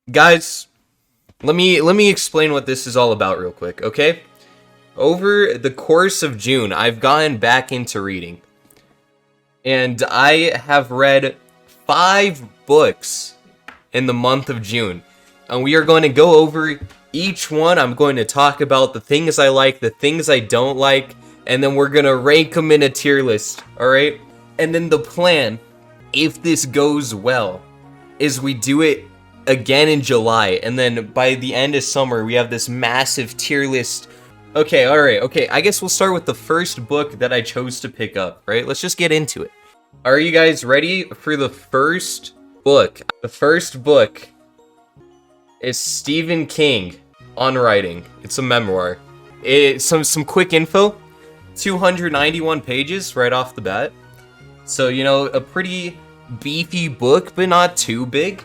Guys, let me explain what this is all about real quick, okay? Over the course of June, I've gotten back into reading, and I have read 5 books in the month of June. And we are going to go over each one. I'm going to talk about the things I like, the things I don't like, and then we're going to rank them in a tier list, alright? And then the plan, if this goes well, is we do it again in July, and then by the end of summer, we have this massive tier list. Okay, alright, okay, I guess we'll start with the first book that I chose to pick up, right? Let's just get into it. Are you guys ready for the first book? The first book is Stephen King on writing. It's a memoir. It's some quick info. 291 pages right off the bat. So, you know, a pretty beefy book, but not too big.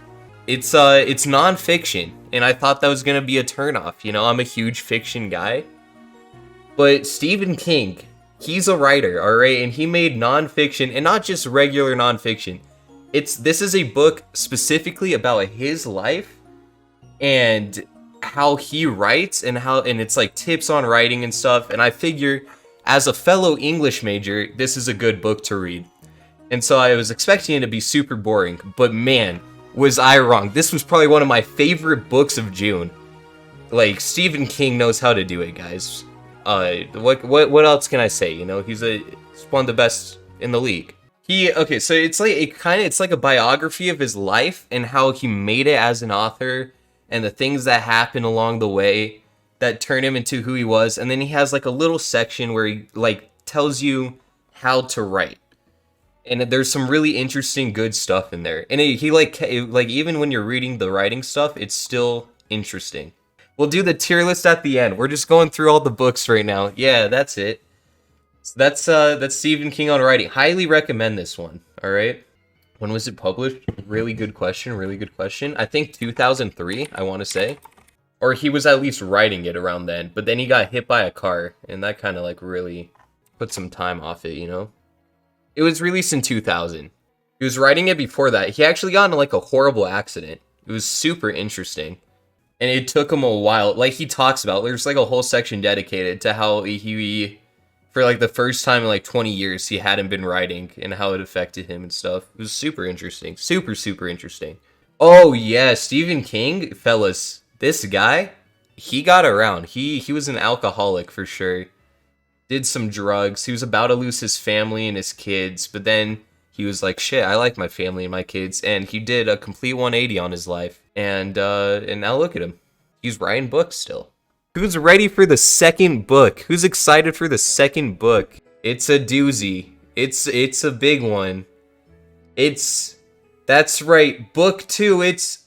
It's non-fiction, and I thought that was gonna be a turnoff. You know, I'm a huge fiction guy. But Stephen King, he's a writer, alright? And he made non-fiction, and not just regular non-fiction. This is a book specifically about his life and how he writes and it's like tips on writing and stuff. And I figure as a fellow English major, this is a good book to read. And so I was expecting it to be super boring, but man, was I wrong. This was probably one of my favorite books of June. Like, Stephen King knows how to do it, guys. What else can I say? You know, he's one of the best in the league. Okay, so it's like a biography of his life and how he made it as an author and the things that happened along the way that turned him into who he was. And then he has like a little section where he like tells you how to write. And there's some really interesting, good stuff in there. And he like even when you're reading the writing stuff, it's still interesting. We'll do the tier list at the end. We're just going through all the books right now. Yeah, that's it. So that's Stephen King on writing. Highly recommend this one. All right. When was it published? Really good question. Really good question. I think 2003. I want to say, or he was at least writing it around then. But then he got hit by a car, and that kind of like really put some time off it. You know. It was released in 2000. He was writing it before that. He actually got into like a horrible accident. It was super interesting. And it took him a while. Like he talks about, there's like a whole section dedicated to how he for like the first time in like 20 years, he hadn't been writing and how it affected him and stuff. It was super interesting. Super, super interesting. Oh yeah, Stephen King, fellas. This guy, he got around. He was an alcoholic for sure. Did some drugs. He was about to lose his family and his kids, but then he was like, shit, I like my family and my kids, and he did a complete 180 on his life. And now look at him. He's writing books still. Who's ready for the second book? Who's excited for the second book? It's a doozy. It's a big one. That's right, book 2. It's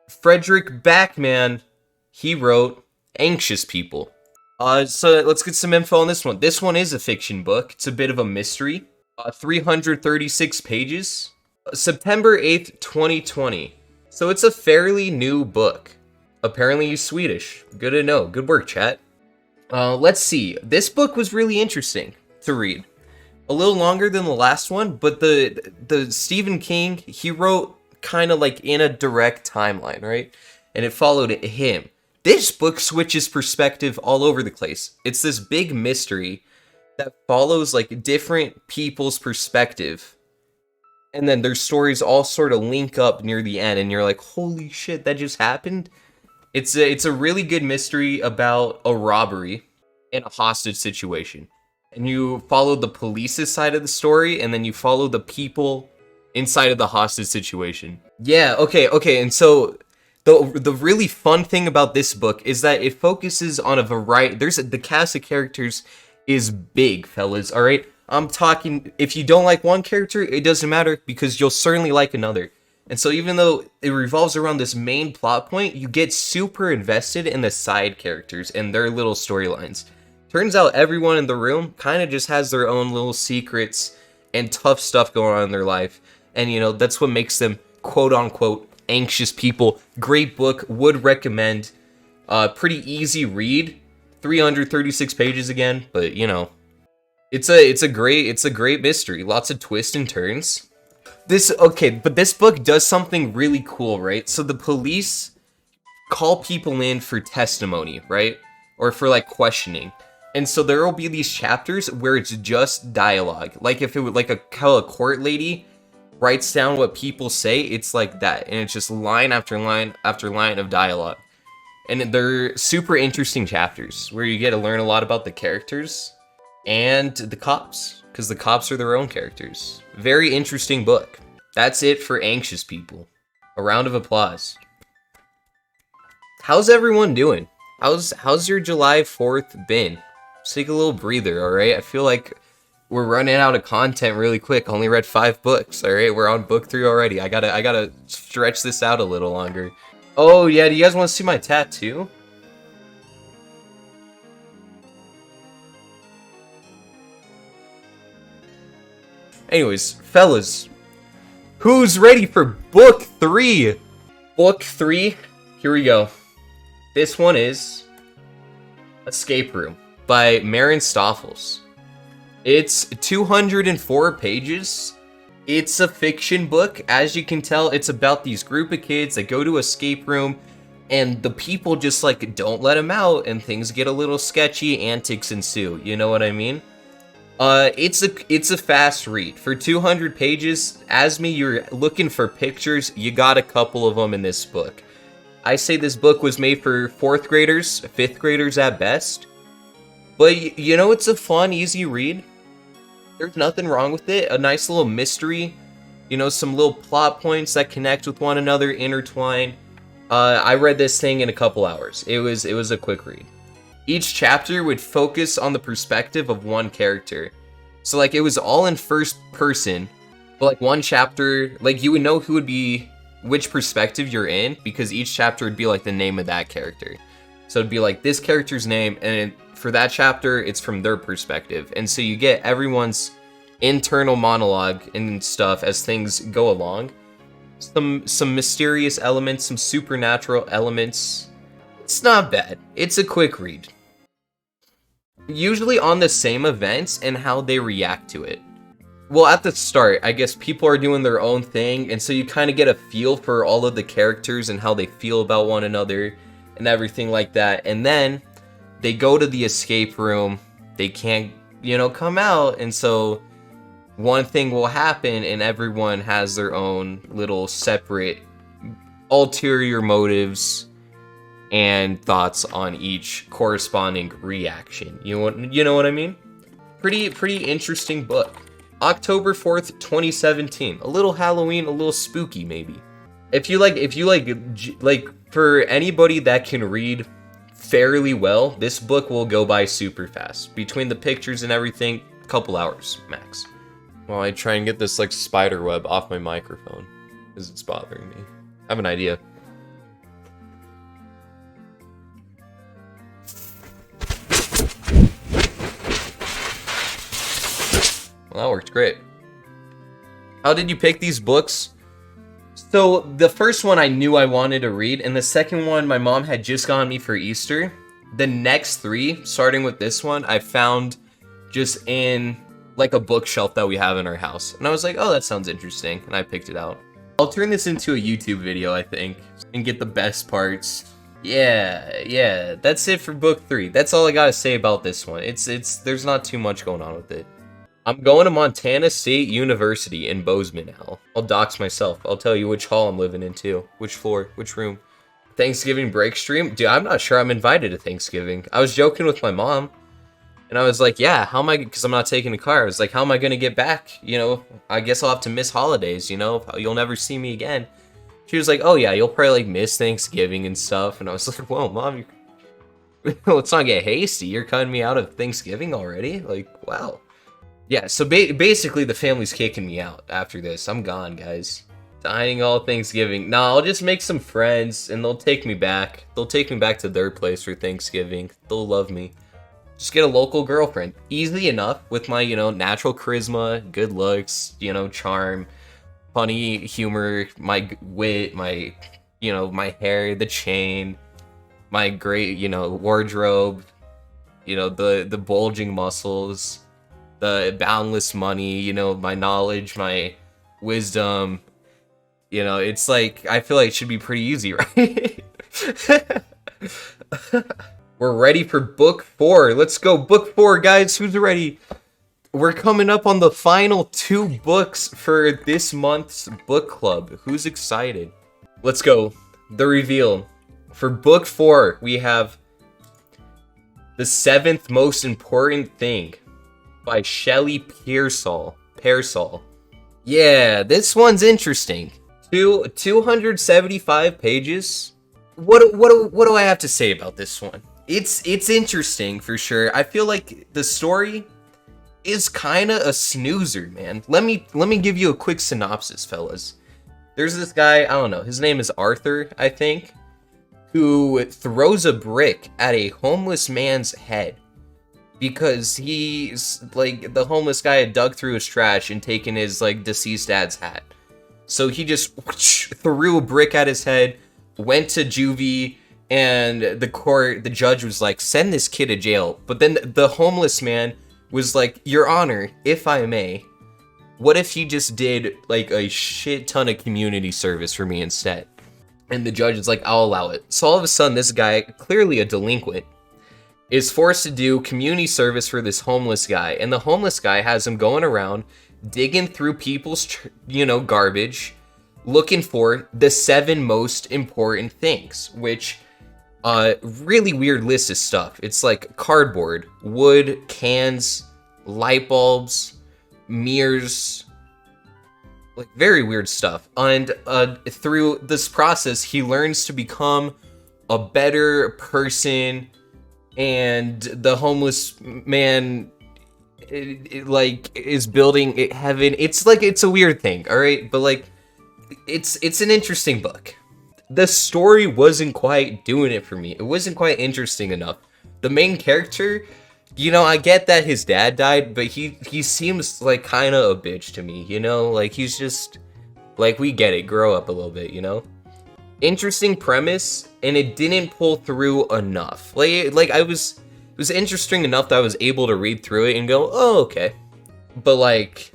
Fredrik Backman. He wrote Anxious People. So let's get some info on this one. This one is a fiction book. It's a bit of a mystery. 336 pages. September 8th, 2020. So it's a fairly new book. Apparently he's Swedish. Good to know. Good work, chat. Let's see. This book was really interesting to read. A little longer than the last one, but the Stephen King, he wrote kind of like in a direct timeline, right? And it followed him. This book switches perspective all over the place. It's this big mystery that follows like different people's perspective. And then their stories all sort of link up near the end, and you're like, holy shit, that just happened? It's a really good mystery about a robbery and a hostage situation. And you follow the police's side of the story, and then you follow the people inside of the hostage situation. Yeah, okay, and so the really fun thing about this book is that it focuses on a variety. The cast of characters is big, fellas, alright? I'm talking, if you don't like one character, it doesn't matter, because you'll certainly like another. And so even though it revolves around this main plot point, you get super invested in the side characters and their little storylines. Turns out everyone in the room kind of just has their own little secrets and tough stuff going on in their life. And, you know, that's what makes them, quote-unquote, anxious people. Great book, would recommend. Pretty easy read. 336 pages again, but, you know. It's a great mystery. Lots of twists and turns. But this book does something really cool, right? So the police call people in for testimony, right? Or for like questioning. And so there will be these chapters where it's just dialogue. Like if it would like how a court lady writes down what people say, it's like that. And it's just line after line after line of dialogue. And they're super interesting chapters where you get to learn a lot about the characters and the cops, because the cops are their own characters. Very interesting book. That's it for Anxious People. A round of applause. How's everyone doing? How's your July 4th been? Just take a little breather, alright? I feel like we're running out of content really quick. Only read 5 books, alright? We're on book 3 already. I gotta stretch this out a little longer. Oh yeah, do you guys want to see my tattoo? Anyways, fellas, who's ready for book 3? Book 3, here we go. This one is Escape Room by Maren Stoffels. It's 204 pages. It's a fiction book. As you can tell, it's about these group of kids that go to escape room and the people just like don't let them out and things get a little sketchy, antics ensue. You know what I mean? It's a fast read. For 200 pages, as me, you're looking for pictures, you got a couple of them in this book. I say this book was made for 4th graders, 5th graders at best. But you know, it's a fun, easy read. There's nothing wrong with it. A nice little mystery. You know, some little plot points that connect with one another, intertwine. I read this thing in a couple hours. It was a quick read. Each chapter would focus on the perspective of one character. So like it was all in first person. But like one chapter, like you would know who would be, which perspective you're in, because each chapter would be like the name of that character. So it'd be like this character's name, and for that chapter, it's from their perspective. And so you get everyone's internal monologue and stuff as things go along. Some mysterious elements, some supernatural elements. It's not bad. It's a quick read. Usually on the same events and how they react to it. Well, at the start, I guess people are doing their own thing, and so you kind of get a feel for all of the characters and how they feel about one another and everything like that. And then they go to the escape room. They can't, you know, come out, and so one thing will happen, and everyone has their own little separate ulterior motives and thoughts on each corresponding reaction. You know what I mean? Pretty interesting book. October 4th, 2017. A little Halloween, a little spooky maybe. If you like for anybody that can read fairly well, this book will go by super fast. Between the pictures and everything, a couple hours max. While I try and get this like spider web off my microphone, because it's bothering me. I have an idea. Well, that worked great. How did you pick these books? So the first one I knew I wanted to read, and the second one my mom had just gotten me for Easter. The next 3, starting with this one, I found just in like a bookshelf that we have in our house. And I was like, oh, that sounds interesting, and I picked it out. I'll turn this into a YouTube video, I think, and get the best parts. Yeah, that's it for book 3. That's all I gotta say about this one. There's not too much going on with it. I'm going to Montana State University in Bozeman now. I'll dox myself. I'll tell you which hall I'm living in too. Which floor, which room. Thanksgiving break stream? Dude, I'm not sure I'm invited to Thanksgiving. I was joking with my mom. And I was like, yeah, how am I, because I'm not taking a car. I was like, how am I going to get back? You know, I guess I'll have to miss holidays, you know? You'll never see me again. She was like, oh yeah, you'll probably like miss Thanksgiving and stuff. And I was like, whoa, mom, let's not get hasty. You're cutting me out of Thanksgiving already? Like, wow. Yeah, so basically the family's kicking me out after this. I'm gone, guys. Dining all Thanksgiving. Nah, I'll just make some friends and they'll take me back. They'll take me back to their place for Thanksgiving. They'll love me. Just get a local girlfriend. Easy enough with my, you know, natural charisma, good looks, you know, charm, funny humor, my wit, my, you know, my hair, the chain, my great, you know, wardrobe, you know, the bulging muscles, the boundless money, you know, my knowledge, my wisdom. You know, it's like, I feel like it should be pretty easy, right? We're ready for book 4. Let's go. Book 4, guys. Who's ready? We're coming up on the final 2 books for this month's book club. Who's excited? Let's go. The reveal. For book 4, we have The Seventh Most Important Thing by Shelley Pearsall. Yeah, this one's interesting. 275 pages. What do I have to say about this one? It's interesting for sure. I feel like the story is kind of a snoozer, man. Let me give you a quick synopsis, fellas. There's this guy, I don't know, his name is Arthur, I think, who throws a brick at a homeless man's head because he's like, the homeless guy had dug through his trash and taken his like deceased dad's hat. So he just threw a brick at his head, went to juvie, and the judge was like, send this kid to jail. But then the homeless man was like, Your Honor, if I may, what if he just did like a shit ton of community service for me instead? And the judge is like, I'll allow it. So all of a sudden, this guy, clearly a delinquent, is forced to do community service for this homeless guy. And the homeless guy has him going around, digging through people's, garbage, looking for the 7 most important things, which, really weird list of stuff. It's like cardboard, wood, cans, light bulbs, mirrors, like very weird stuff. And through this process, he learns to become a better person, and the homeless man is building heaven. It's like, it's a weird thing, all right? But like, it's an interesting book. The story wasn't quite doing it for me. It wasn't quite interesting enough. The main character, I get that his dad died, but he seems like kind of a bitch to me, Like, he's just, like, we get it, grow up a little bit, Interesting premise, and it didn't pull through enough. It was interesting enough that I was able to read through it and go, oh, okay. But, like,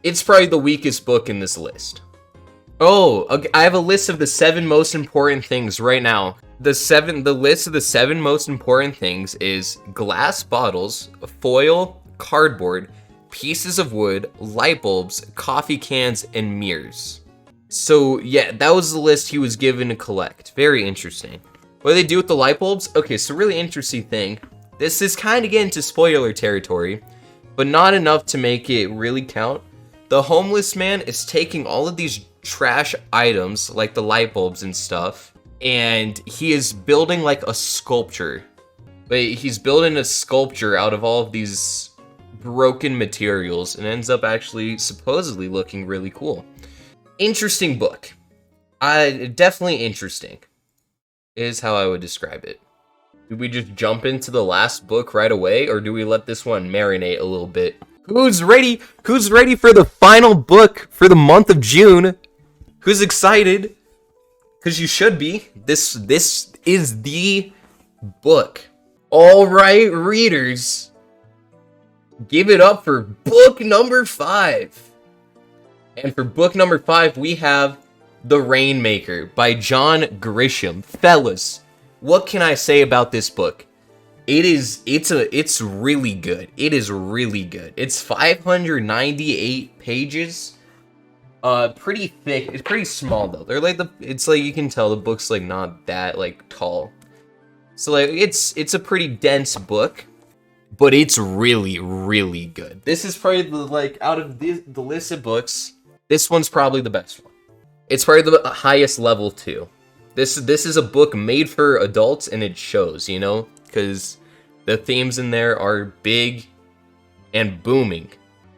it's probably the weakest book in this list. Oh, okay, I have a list of the 7 most important things right now. The list of the 7 most important things is glass bottles, foil, cardboard, pieces of wood, light bulbs, coffee cans, and mirrors. So yeah, that was the list he was given to collect. Very interesting. What do they do with the light bulbs? Okay, so really interesting thing. This is kind of getting to spoiler territory, but not enough to make it really count. The homeless man is taking all of these trash items, like the light bulbs and stuff, and he is building like a sculpture. But he's building a sculpture out of all of these broken materials, and ends up actually supposedly looking really cool. Interesting book. Definitely interesting is how I would describe it. Do we just jump into the last book right away, or do we let this one marinate a little bit? Who's ready? Who's ready for the final book for the month of June? Who's excited? Because you should be. This is the book. All right, readers. Give it up for book number 5. And for book number 5, we have The Rainmaker by John Grisham. Fellas, what can I say about this book? It's really good. It is really good. It's 598 pages. Pretty thick. It's pretty small though. They're like it's like you can tell the book's like not that like tall. So like it's a pretty dense book, but it's really, really good. This is probably out of the list of books, this one's probably the best one. It's probably the highest level too. This is a book made for adults, and it shows, because the themes in there are big and booming.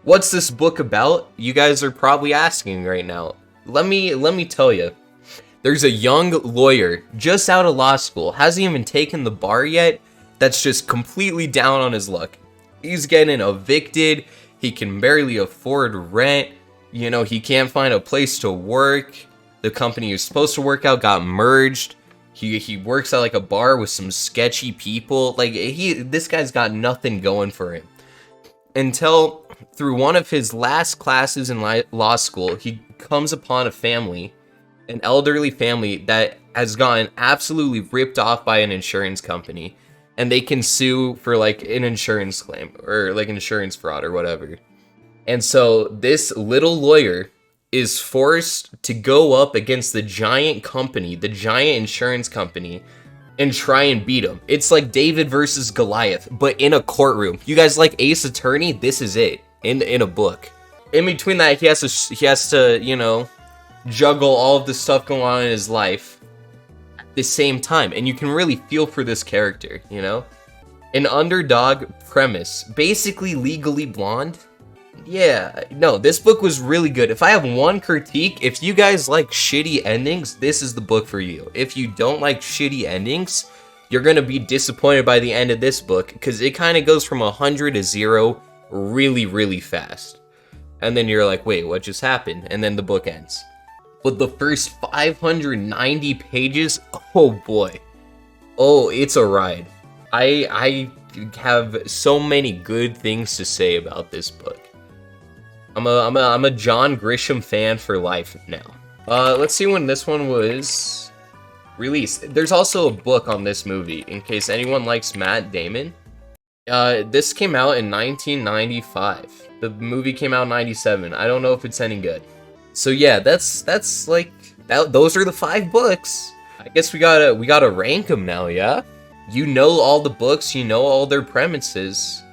What's this book about? You guys are probably asking right now. Let me tell you. There's a young lawyer just out of law school, hasn't even taken the bar yet, that's just completely down on his luck. He's getting evicted, he can barely afford rent, he can't find a place to work. The company he was supposed to work out got merged. He works at like a bar with some sketchy people. This guy's got nothing going for him. Until through one of his last classes in law school, he comes upon a family, an elderly family that has gotten absolutely ripped off by an insurance company, and they can sue for like an insurance claim or like insurance fraud or whatever. And so this little lawyer is forced to go up against the giant company, the giant insurance company, and try and beat him. It's like David versus Goliath, but in a courtroom. You guys like Ace Attorney? This is it in a book. In between that, he has to, you know, juggle all of the stuff going on in his life at the same time, and you can really feel for this character, you know? An underdog premise, basically Legally Blonde. Yeah, no, this book was really good. If I have one critique, if you guys like shitty endings, this is the book for you. If you don't like shitty endings, you're gonna be disappointed by the end of this book, because it kind of goes from 100 to 0 really, really fast. And then you're like, wait, what just happened? And then the book ends. But the first 590 pages, oh boy. Oh, it's a ride. I have so many good things to say about this book. I'm a John Grisham fan for life now. Let's see when this one was released. There's also a book on this movie, in case anyone likes Matt Damon. This came out in 1995. The movie came out in 97. I don't know if it's any good. So yeah, that's like that. Those are the 5 books. I guess we gotta rank them now, yeah? You know all the books, you know all their premises.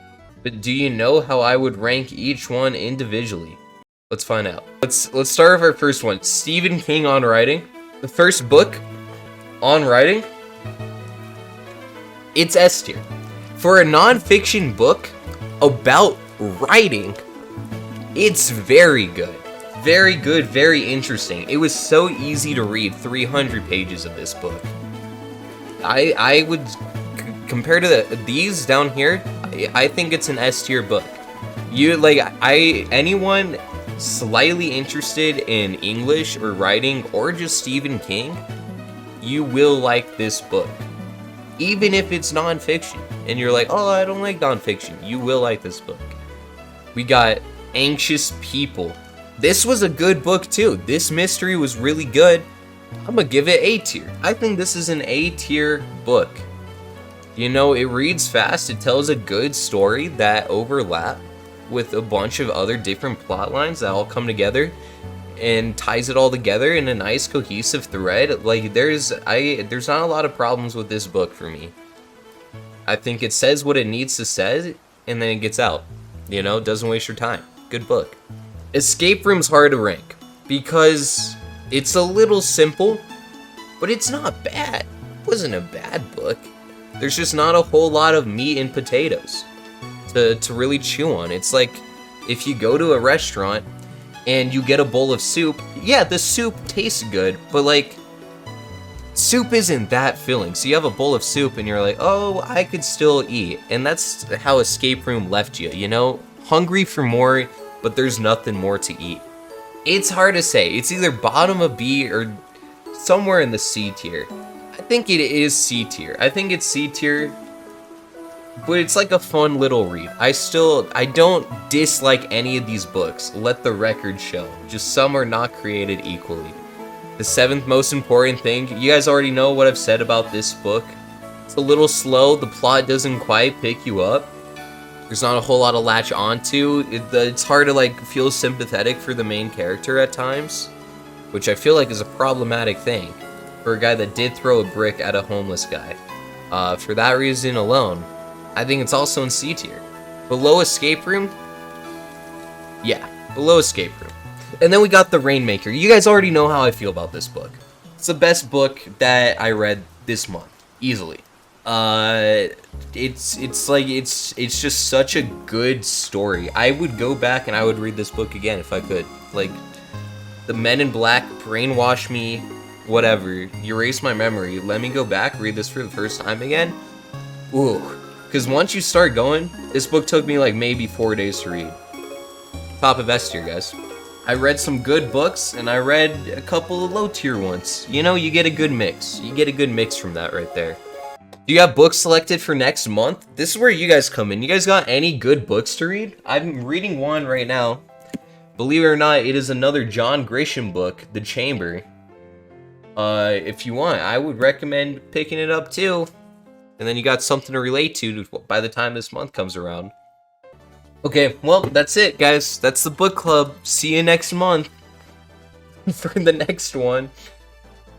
But do you know how I would rank each one individually? Let's find out. Let's start with our first one. Stephen King on writing. The first book on writing. It's S tier. For a non-fiction book about writing, it's very good. Very good, very interesting. It was so easy to read 300 pages of this book. I would compare to these down here, I think it's an S tier book. Anyone slightly interested in English or writing or just Stephen King, you will like this book. Even if it's nonfiction and you're like, oh, I don't like nonfiction, you will like this book. We got Anxious People. This was a good book too. This mystery was really good. I'm gonna give it A tier. I think this is an A tier book. You know, it reads fast, it tells a good story that overlap with a bunch of other different plot lines that all come together and ties it all together in a nice cohesive thread. Like there's not a lot of problems with this book for me. I think it says what it needs to say and then it gets out. You know, doesn't waste your time. Good book. Escape Room's hard to rank because it's a little simple, but it's not bad. It wasn't a bad book. There's just not a whole lot of meat and potatoes to really chew on. It's like if you go to a restaurant and you get a bowl of soup, yeah, the soup tastes good, but like soup isn't that filling. So you have a bowl of soup and you're like, oh, I could still eat. And that's how Escape Room left you, you know? Hungry for more, but there's nothing more to eat. It's hard to say. It's either bottom of B or somewhere in the C tier. I think it is C tier. I think it's C tier, but it's like a fun little read. I don't dislike any of these books. Let the record show. Just some are not created equally. The 7th most important thing. You guys already know what I've said about this book. It's a little slow. The plot doesn't quite pick you up. There's not a whole lot to latch onto. It's hard to like feel sympathetic for the main character at times, which I feel like is a problematic thing for a guy that did throw a brick at a homeless guy. For that reason alone, I think it's also in C tier. Below Escape Room? Yeah, below Escape Room. And then we got The Rainmaker. You guys already know how I feel about this book. It's the best book that I read this month, easily. It's just such a good story. I would go back and I would read this book again if I could. Like, the Men in Black brainwash me, whatever, erase my memory, let me go back, read this for the first time again. Ooh, because once you start going, this book took me like maybe 4 days to read. Top of S tier, guys. I read some good books and I read a couple of low tier ones. You know, you get a good mix. You get a good mix from that right there. Do you have books selected for next month? This is where you guys come in. You guys got any good books to read? I'm reading one right now. Believe it or not, it is another John Grisham book, The Chamber. If you want, I would recommend picking it up too. And then you got something to relate to by the time this month comes around. Okay, well, that's it, guys. That's the book club. See you next month for the next one.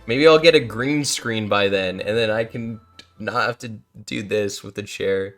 Maybe I'll get a green screen by then, and then I can not have to do this with the chair.